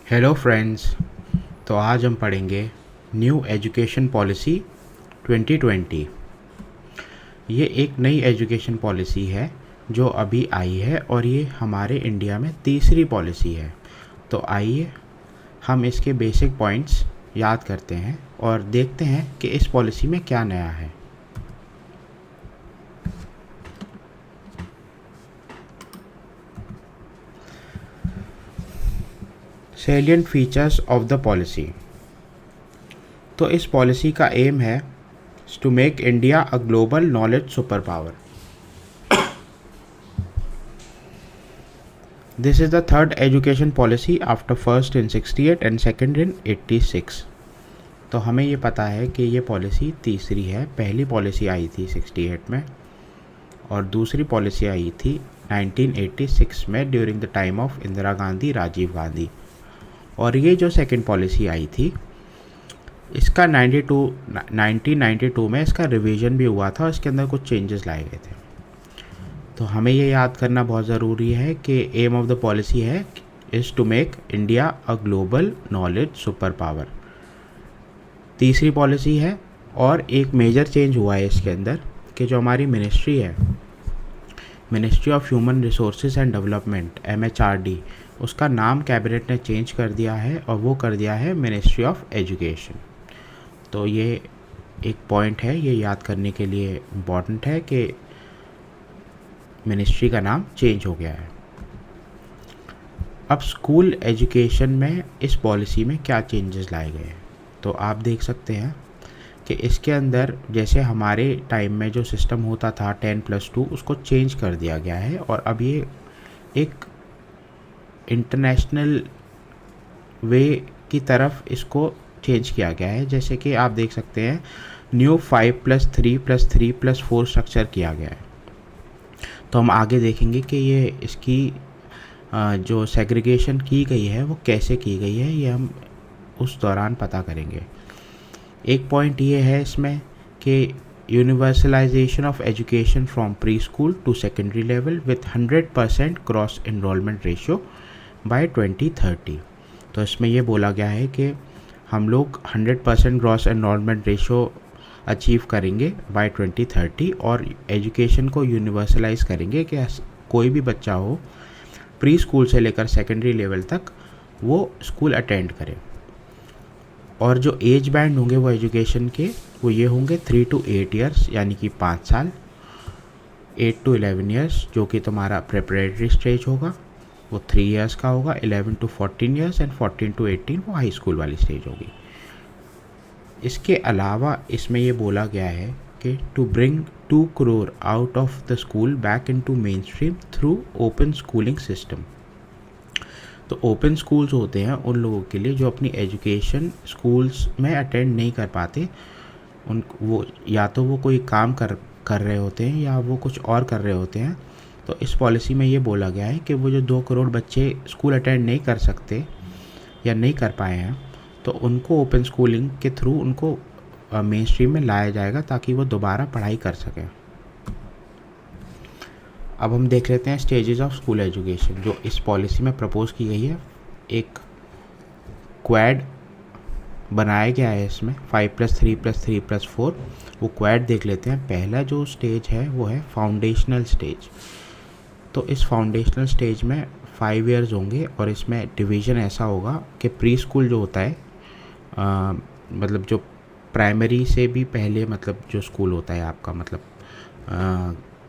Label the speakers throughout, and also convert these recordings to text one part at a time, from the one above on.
Speaker 1: Hello friends. तो आज हम पढ़ेंगे न्यू एजुकेशन पॉलिसी 2020। ये एक नई एजुकेशन पॉलिसी है जो अभी आई है और ये हमारे इंडिया में तीसरी पॉलिसी है। तो आइए हम इसके बेसिक पॉइंट्स याद करते हैं और देखते हैं कि इस पॉलिसी में क्या नया है। Salient features of the policy. तो इस पॉलिसी का एम है to make India a global knowledge super power. This is the third education policy after first in 68 and second in 86। तो हमें ये पता है कि ये पॉलिसी तीसरी है। पहली पॉलिसी आई थी 68 में और दूसरी पॉलिसी आई थी 1986 में during the time of Indira Gandhi, Rajiv Gandhi. और ये जो सेकंड पॉलिसी आई थी इसका 1992 में इसका रिवीजन भी हुआ था और इसके अंदर कुछ चेंजेस लाए गए थे। तो हमें ये याद करना बहुत ज़रूरी है कि एम ऑफ द पॉलिसी है is to make India a global knowledge super power. तीसरी पॉलिसी है और एक मेजर चेंज हुआ है इसके अंदर कि जो हमारी मिनिस्ट्री है, ministry of human resources and development MHRD, उसका नाम कैबिनेट ने चेंज कर दिया है और वो कर दिया है मिनिस्ट्री ऑफ एजुकेशन। तो ये एक पॉइंट है, ये याद करने के लिए इम्पॉर्टेंट है कि मिनिस्ट्री का नाम चेंज हो गया है। अब स्कूल एजुकेशन में इस पॉलिसी में क्या चेंजेस लाए गए हैं तो आप देख सकते हैं कि इसके अंदर जैसे हमारे टाइम में जो सिस्टम होता था 10+2 उसको चेंज कर दिया गया है और अब ये एक इंटरनेशनल वे की तरफ इसको चेंज किया गया है। जैसे कि आप देख सकते हैं न्यू 5+3+3+4 स्ट्रक्चर किया गया है। तो हम आगे देखेंगे कि ये इसकी जो सेग्रीगेशन की गई है वो कैसे की गई है, ये हम उस दौरान पता करेंगे। एक पॉइंट ये है इसमें कि universalisation of education from pre school to secondary level with 100% cross enrolment ratio by 2030। तो इसमें ये बोला गया है कि हम लोग 100% क्रॉस एनरोलमेंट रेशियो अचीव करेंगे बाय 2030 और एजुकेशन को यूनिवर्सलाइज करेंगे कि कोई भी बच्चा हो प्री स्कूल से लेकर सेकेंडरी लेवल तक वो स्कूल अटेंड करे। और जो एज बैंड होंगे वो एजुकेशन के वो ये होंगे 3 to 8 ईयर्स यानी कि 5 साल, 8 to 11 ईयर्स जो कि तुम्हारा प्रिपरेटरी स्टेज होगा वो 3 ईयर्स का होगा, 11 to 14 ईयर्स एंड 14 to 18 वो हाई स्कूल वाली स्टेज होगी। इसके अलावा इसमें ये बोला गया है कि to bring 2 crore out of the school back into mainstream through open schooling system. तो ओपन स्कूल्स होते हैं उन लोगों के लिए जो अपनी एजुकेशन स्कूल्स में अटेंड नहीं कर पाते, उन वो या तो वो कोई काम कर रहे होते हैं या वो कुछ और कर रहे होते हैं। तो इस पॉलिसी में ये बोला गया है कि वो जो 2 करोड़ बच्चे स्कूल अटेंड नहीं कर सकते या नहीं कर पाए हैं तो उनको ओपन स्कूलिंग के थ्रू उनको मेन स्ट्रीम में लाया जाएगा ताकि वो दोबारा पढ़ाई कर सकें। अब हम देख लेते हैं स्टेजेस ऑफ स्कूल एजुकेशन जो इस पॉलिसी में प्रपोज की गई है। एक क्वाड बनाया गया है इसमें 5+3+3+4। वो क्वाड देख लेते हैं। पहला जो स्टेज है वो है फाउंडेशनल स्टेज। तो इस फाउंडेशनल स्टेज में 5 ईयर्स होंगे और इसमें डिवीज़न ऐसा होगा कि प्री स्कूल जो होता है मतलब जो प्राइमरी से भी पहले मतलब जो स्कूल होता है आपका मतलब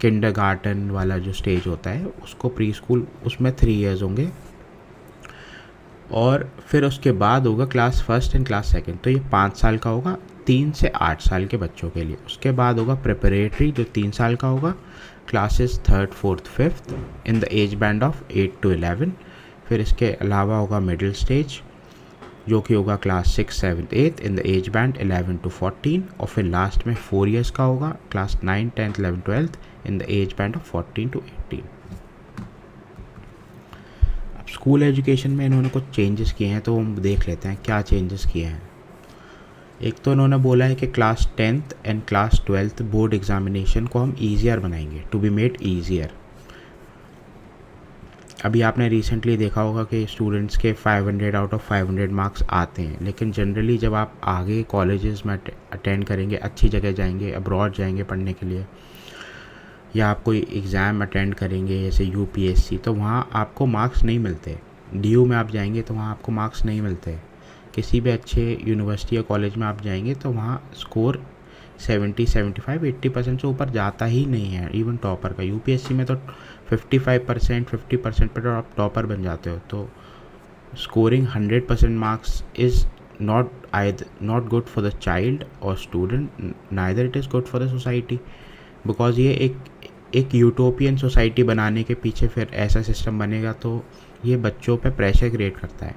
Speaker 1: किंडरगार्टन वाला जो स्टेज होता है उसको प्री स्कूल, उसमें 3 ईयर्स होंगे और फिर उसके बाद होगा class first and class second. तो ये 5 साल का होगा 3 से 8 साल के बच्चों के लिए। उसके बाद होगा प्रिपरेटरी जो 3 साल का होगा, classes 3rd, 4th, 5th in the age band of 8 to 11। फिर इसके अलावा होगा मिडिल स्टेज जो कि होगा class 6, 7th, 8th in the age band 11 to 14 और फिर लास्ट में 4 ईयर्स का होगा class 9, 10th, 11th, 12th in the age band of 14 to 18। अब स्कूल एजुकेशन में इन्होंने कुछ चेंजेस किए हैं तो हम देख लेते हैं क्या चेंजेस किए हैं। एक तो इन्होंने बोला है कि class 10th and class 12th board examination को हम ईजियर बनाएंगे, टू बी मेड ईजियर। अभी आपने रिसेंटली देखा होगा कि स्टूडेंट्स के 500 आउट ऑफ 500 मार्क्स आते हैं, लेकिन जनरली जब आप आगे कॉलेजेस में अटेंड करेंगे, अच्छी जगह जाएंगे, अब्रॉड जाएंगे पढ़ने के लिए, या आप कोई एग्ज़ाम अटेंड करेंगे जैसे यूपीएससी, तो वहाँ आपको मार्क्स नहीं मिलते। डीयू में आप जाएंगे तो वहाँ आपको मार्क्स नहीं मिलते। किसी भी अच्छे यूनिवर्सिटी या कॉलेज में आप जाएंगे तो वहाँ स्कोर 70-75-80% से ऊपर जाता ही नहीं है, इवन टॉपर का। यूपीएससी में तो 55% 50% पर आप टॉपर बन जाते हो। तो scoring 100% marks is not good for the child और student, neither it is good for the society, because ये एक यूटोपियन सोसाइटी बनाने के पीछे फिर ऐसा सिस्टम बनेगा तो ये बच्चों पे प्रेशर क्रिएट करता है।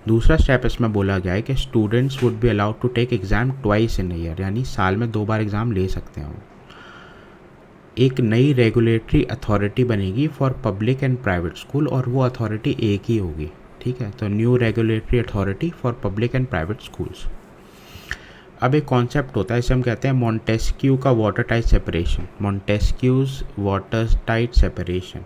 Speaker 1: दूसरा स्टेप इसमें बोला गया है कि students would be allowed to take exam twice in year, यानी साल में 2 बार एग्ज़ाम ले सकते हैं वो। एक नई रेगुलेटरी अथॉरिटी बनेगी for public and private school, और वो अथॉरिटी एक ही होगी, ठीक है। तो new regulatory authority for public and private schools. अब एक कॉन्सेप्ट होता है, इसे हम कहते हैं मॉन्टेस्क्यू का watertight separation, Montesquieu's watertight separation.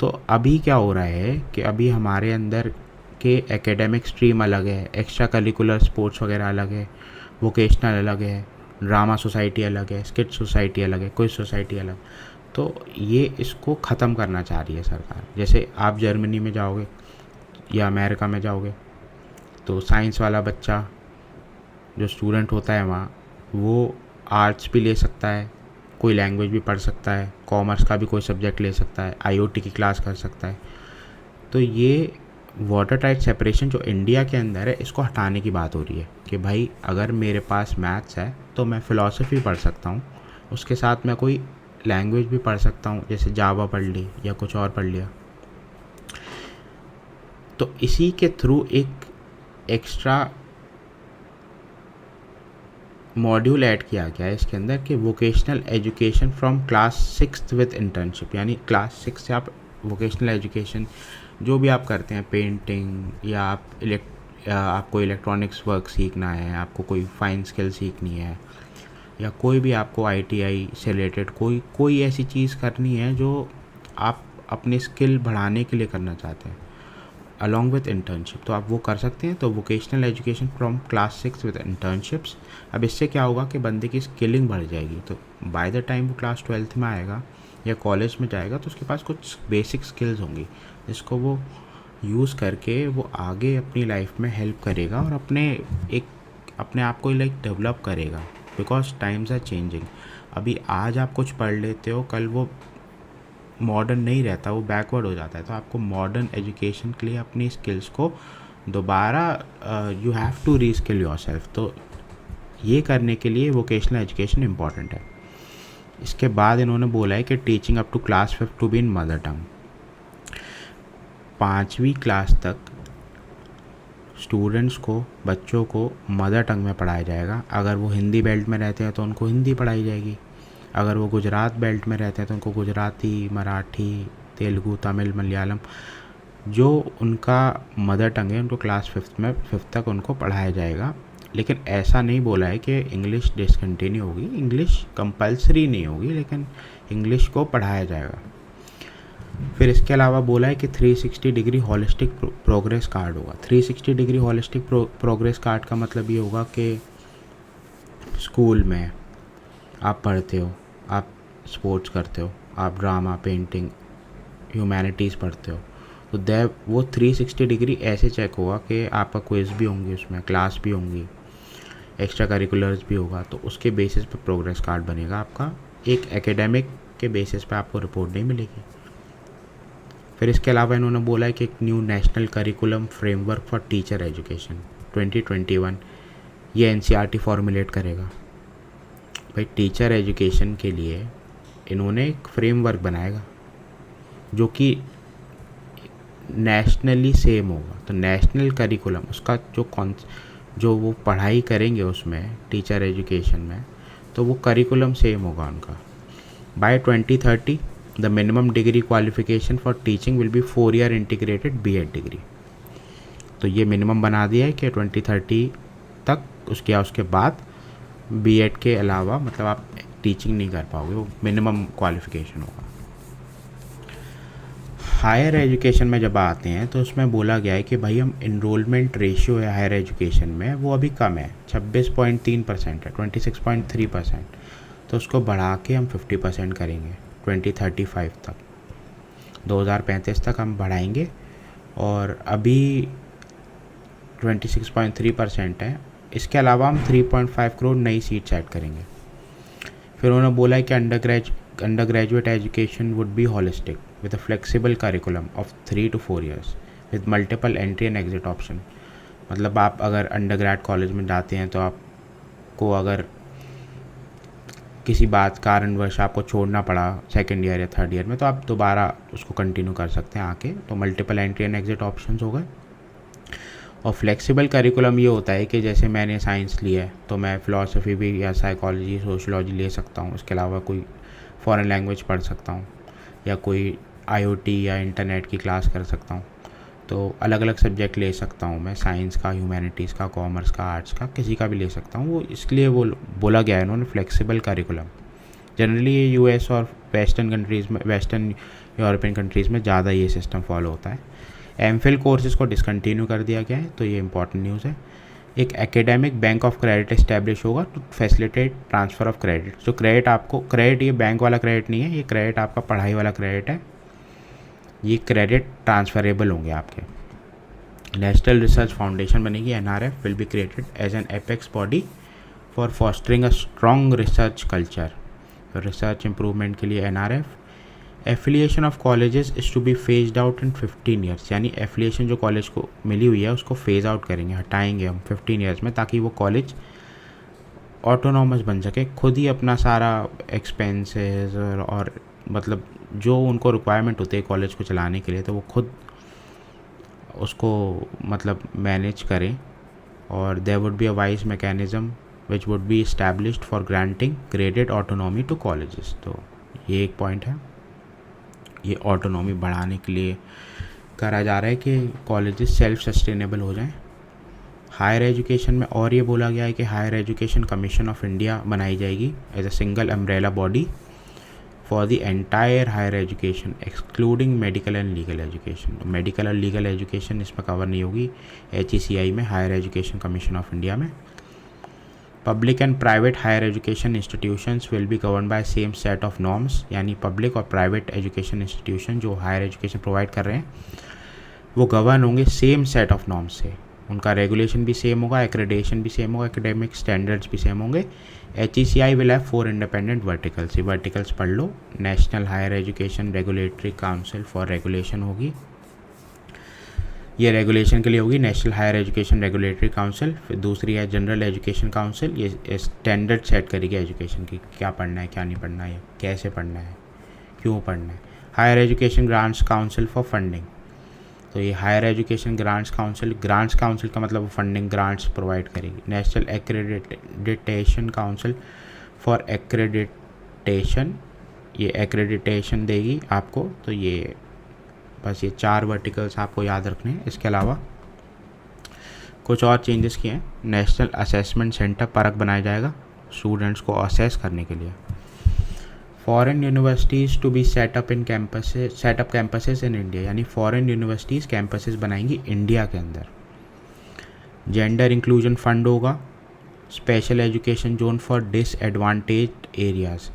Speaker 1: तो अभी क्या हो रहा है कि अभी हमारे अंदर के एकेडमिक स्ट्रीम अलग है, एक्स्ट्रा करिकुलर स्पोर्ट्स वगैरह अलग है, वोकेशनल अलग है, ड्रामा सोसाइटी अलग है, स्किट सोसाइटी अलग है, क्विज सोसाइटी अलग। तो ये इसको ख़त्म करना चाह रही है सरकार। जैसे आप जर्मनी में जाओगे या अमेरिका में जाओगे तो साइंस वाला बच्चा जो स्टूडेंट होता है वहाँ, वो आर्ट्स भी ले सकता है, कोई लैंग्वेज भी पढ़ सकता है, कॉमर्स का भी कोई सब्जेक्ट ले सकता है, आईओटी की क्लास कर सकता है। तो ये वाटर टाइट सेपरेशन जो इंडिया के अंदर है, इसको हटाने की बात हो रही है कि भाई अगर मेरे पास मैथ्स है तो मैं फ़िलासफ़ी पढ़ सकता हूँ, उसके साथ मैं कोई लैंग्वेज भी पढ़ सकता हूँ, जैसे जावा पढ़ ली या कुछ और पढ़ लिया। तो इसी के थ्रू एक एक्स्ट्रा मॉड्यूल ऐड किया गया है इसके अंदर कि vocational education from class 6 with internship, यानी क्लास 6 से आप वोकेशनल एजुकेशन जो भी आप करते हैं, पेंटिंग या आपको इलेक्ट्रॉनिक्स वर्क सीखना है, आपको कोई फाइन स्किल सीखनी है, या कोई भी आपको आईटीआई से रिलेटेड कोई ऐसी चीज़ करनी है जो आप अपने स्किल बढ़ाने के लिए करना चाहते हैं अलॉन्ग विथ इंटर्नशिप, तो आप वो कर सकते हैं। तो vocational education from class 6 with internships. अब इससे क्या होगा कि बंदे की स्किलिंग बढ़ जाएगी, तो बाय द टाइम वो क्लास 12th में आएगा या कॉलेज में जाएगा तो उसके पास कुछ बेसिक स्किल्स होंगी जिसको वो यूज़ करके वो आगे अपनी लाइफ में हेल्प करेगा और अपने आप को डेवलप करेगा, बिकॉज टाइम्स आर चेंजिंग। अभी आज आप कुछ पढ़ लेते हो, कल वो मॉडर्न नहीं रहता, वो बैकवर्ड हो जाता है। तो आपको मॉडर्न एजुकेशन के लिए अपनी स्किल्स को दोबारा you have to reskill yourself. तो ये करने के लिए वोकेशनल एजुकेशन इम्पॉर्टेंट है। इसके बाद इन्होंने बोला है कि teaching up to class 5 to be in mother tongue. 5वीं क्लास तक स्टूडेंट्स को, बच्चों को मदर टंग में पढ़ाया जाएगा। अगर वो हिंदी बेल्ट में रहते हैं तो उनको हिंदी पढ़ाई जाएगी, अगर वो गुजरात बेल्ट में रहते हैं तो उनको गुजराती, मराठी, तेलुगु, तमिल, मलयालम जो उनका मदर टंग है उनको क्लास 5 तक उनको पढ़ाया जाएगा। लेकिन ऐसा नहीं बोला है कि इंग्लिश डिसकंटिन्यू होगी, इंग्लिश कंपलसरी नहीं होगी, लेकिन इंग्लिश को पढ़ाया जाएगा। फिर इसके अलावा बोला है कि 360 डिग्री हॉलिस्टिक प्रोग्रेस कार्ड होगा। 360 डिग्री हॉलिस्टिक प्रोग्रेस कार्ड का मतलब ये होगा कि स्कूल में आप पढ़ते हो, आप स्पोर्ट्स करते हो, आप ड्रामा, पेंटिंग, ह्यूमैनिटीज़ पढ़ते हो, तो वो 360 डिग्री ऐसे चेक होगा कि आपका क्विज़ भी होंगे, उसमें क्लास भी होंगी, एक्स्ट्रा करिकुलर्स भी होगा, तो उसके बेसिस पे प्रोग्रेस कार्ड बनेगा आपका। एक एकेडमिक के बेसिस पे आपको रिपोर्ट नहीं मिलेगी। फिर इसके अलावा इन्होंने बोला है कि एक new national curriculum framework for teacher education 2021 ये एनसीईआरटी फॉर्मुलेट करेगा। भाई टीचर एजुकेशन के लिए इन्होंने एक फ्रेमवर्क बनाएगा जो कि नेशनली सेम होगा। तो नेशनल करिकुलम उसका जो वो पढ़ाई करेंगे उसमें टीचर एजुकेशन में, तो वो करिकुलम सेम होगा उनका। By 2030 the minimum degree qualification for teaching will be 4 year integrated BEd degree. तो ये मिनिमम बना दिया है कि 2030 तक उसके बाद बीएड के अलावा मतलब आप टीचिंग नहीं कर पाओगे, वो मिनिमम क्वालिफिकेशन होगा। हायर एजुकेशन में जब आते हैं तो उसमें बोला गया है कि भाई हम इनरोलमेंट रेशियो है हायर एजुकेशन में वो अभी कम है, 26.3% है, 26.3%। तो उसको बढ़ा के हम 50% करेंगे 2035 तक, 2035 तक हम बढ़ाएंगे। और अभी 26.3% है। इसके अलावा हम 3.5 करोड़ नई सीट्स ऐड करेंगे। फिर उन्होंने बोला है कि undergraduate education would be holistic with a flexible curriculum of 3 to 4 years with multiple entry and exit option। मतलब आप अगर अंडरग्रेड कॉलेज में जाते हैं तो आपको अगर किसी बात कारणवश आपको छोड़ना पड़ा सेकेंड ईयर या थर्ड ईयर में तो आप दोबारा उसको कंटिन्यू कर सकते हैं आके। तो multiple entry and exit option हो गए। और फ्लेक्सिबल करिकुलम ये होता है कि जैसे मैंने साइंस लिया है तो मैं फ़िलासफ़ी भी या साइकोलॉजी सोशलॉजी ले सकता हूँ। इसके अलावा कोई फ़ॉरेन लैंग्वेज पढ़ सकता हूँ या कोई IoT या इंटरनेट की क्लास कर सकता हूँ। तो अलग अलग सब्जेक्ट ले सकता हूँ मैं, साइंस का, ह्यूमैनिटीज़ का, कॉमर्स का, आर्ट्स का, किसी का भी ले सकता हूँ। वो इसलिए वो बोला गया है इन्होंने फ्लेक्सिबल करिकुलम। जनरली ये US और वेस्टर्न कंट्रीज़ में, वेस्टर्न यूरोपियन कंट्रीज़ में ज़्यादा ये सिस्टम फॉलो होता है। MPhil कोर्सेज़ को डिसकंटिन्यू कर दिया गया है, तो ये इंपॉर्टेंट न्यूज़ है। एक Academic Bank of Credit establish होगा to facilitate transfer of credit. जो क्रेडिट आपको, क्रेडिट ये बैंक वाला क्रेडिट नहीं है, ये क्रेडिट आपका पढ़ाई वाला क्रेडिट है। ये क्रेडिट ट्रांसफरेबल होंगे आपके। नेशनल रिसर्च फाउंडेशन बनेगी, NRF will be created as an apex body for fostering a strong research culture. तो रिसर्च इंप्रूवमेंट के लिए NRF। Affiliation of colleges is to be phased out in 15 years. यानी affiliation जो college को मिली हुई है उसको फेज आउट करेंगे, हटाएंगे हम 15 ईयर्स में, ताकि वो कॉलेज ऑटोनॉमस बन सके, खुद ही अपना सारा एक्सपेंसेस और मतलब जो उनको रिक्वायरमेंट होती है कॉलेज को चलाने के लिए, तो वो खुद उसको मतलब मैनेज करें। और there would be a wise mechanism which would be established for granting graded autonomy to colleges. तो ये एक पॉइंट है, ये ऑटोनॉमी बढ़ाने के लिए करा जा रहा है कि कॉलेजेस सेल्फ सस्टेनेबल हो जाएं। हायर एजुकेशन में और ये बोला गया है कि Higher Education Commission of India बनाई जाएगी as a single umbrella body for the entire higher education excluding medical and legal education. Medical और लीगल एजुकेशन इसमें कवर नहीं होगी HECI में, Higher Education Commission of India में। Public and private higher education institutions will be govern by same set of norms. यानी public और private education institution जो higher education provide कर रहे हैं वो गवर्न होंगे सेम सेट ऑफ नॉर्म्स से। उनका रेगुलेशन भी सेम होगा, एक्रेडिटेशन भी सेम होगा, एकेडमिक स्टैंडर्ड्स भी सेम होंगे। HECI will have 4 independent verticals. ये वर्टिकल्स पढ़ लो। National Higher Education Regulatory Council for regulation होगी, ये रेगुलेशन के लिए होगी, National Higher Education Regulatory Council. फिर दूसरी है जनरल एजुकेशन काउंसिल, ये स्टैंडर्ड सेट करेगी एजुकेशन की, क्या पढ़ना है, क्या नहीं पढ़ना है, कैसे पढ़ना है, क्यों पढ़ना है। Higher education grants council for funding, तो ये higher education grants council, grants council का मतलब फंडिंग ग्रांट्स प्रोवाइड करेगी। National accreditation council for accreditation, ये एक्रेडिटेशन देगी आपको। तो ये बस ये 4 वर्टिकल्स आपको याद रखने हैं। इसके अलावा कुछ और चेंजेस किए हैं। नेशनल असेसमेंट सेंटर परख बनाया जाएगा स्टूडेंट्स को असेस करने के लिए। Foreign universities to be set up campuses in India, यानी फॉरेन यूनिवर्सिटीज़ कैंपसेस बनाएंगी इंडिया के अंदर। जेंडर इंक्लूजन फंड होगा। Special education zone for disadvantaged areas.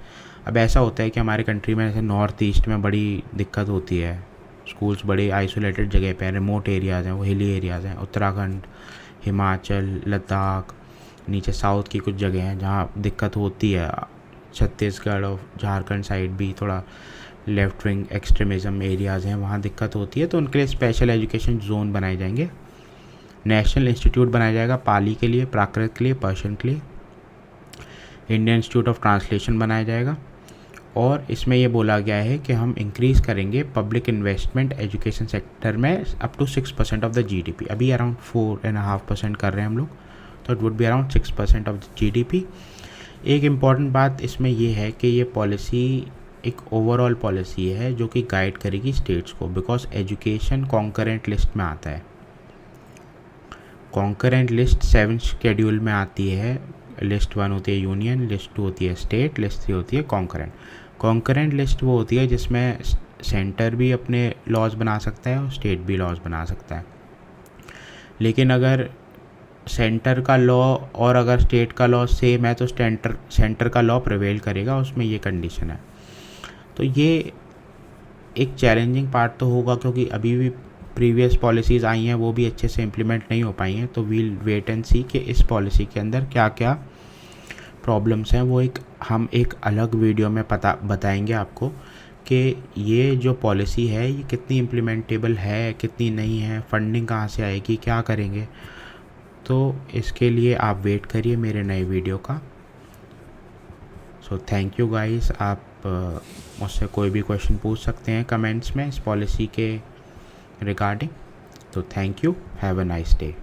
Speaker 1: अब ऐसा होता है कि हमारे कंट्री में जैसे नॉर्थ ईस्ट में बड़ी दिक्कत होती है, स्कूल्स बड़े आइसोलेटेड जगह पे हैं, रिमोट एरियाज़ हैं, वो हिली एरियाज़ हैं। उत्तराखंड, हिमाचल, लद्दाख, नीचे साउथ की कुछ जगह हैं जहाँ दिक्कत होती है। छत्तीसगढ़ और झारखंड साइड भी थोड़ा लेफ्ट विंग एक्सट्रीमिज़म एरियाज़ हैं, वहाँ दिक्कत होती है, तो उनके लिए स्पेशल एजुकेशन जोन बनाए जाएंगे। नेशनल इंस्टीट्यूट बनाया जाएगा पाली के लिए, प्राकृत के लिए, पर्शियन के लिए। इंडियन इंस्टीट्यूट ऑफ ट्रांसलेशन बनाया जाएगा। और इसमें ये बोला गया है कि हम इंक्रीज़ करेंगे पब्लिक इन्वेस्टमेंट एजुकेशन सेक्टर में up to 6% of the GDP। अभी अराउंड 4.5% कर रहे हैं हम लोग, तो it would be around 6% of GDP। एक इम्पॉर्टेंट बात इसमें ये है कि ये पॉलिसी एक ओवरऑल पॉलिसी है जो कि गाइड करेगी स्टेट्स को, बिकॉज एजुकेशन कॉन्करेंट लिस्ट में आता है। कॉन्करेंट लिस्ट 7 शेड्यूल में आती है। लिस्ट 1 होती है यूनियन, लिस्ट 2 होती है स्टेट, लिस्ट 3 होती है कॉन्करेंट। कॉन्करेंट लिस्ट वो होती है जिसमें सेंटर भी अपने लॉज बना सकता है और स्टेट भी लॉज बना सकता है। लेकिन अगर सेंटर का लॉ और अगर स्टेट का लॉ सेम है तो सेंटर का लॉ प्रिवेल करेगा, उसमें ये कंडीशन है। तो ये एक चैलेंजिंग पार्ट तो होगा, क्योंकि अभी भी प्रीवियस पॉलिसीज़ आई हैं वो भी अच्छे से इम्प्लीमेंट नहीं हो पाई हैं। तो वील वेट एंड सी कि इस पॉलिसी के अंदर क्या क्या प्रॉब्लम्स हैं, वो हम एक अलग वीडियो में बताएंगे आपको कि ये जो पॉलिसी है ये कितनी इम्प्लीमेंटेबल है, कितनी नहीं है, फंडिंग कहाँ से आएगी, क्या करेंगे। तो इसके लिए आप वेट करिए मेरे नए वीडियो का। So thank you guys. आप मुझसे कोई भी क्वेश्चन पूछ सकते हैं कमेंट्स में इस पॉलिसी के रिगार्डिंग। तो thank you, have a nice day.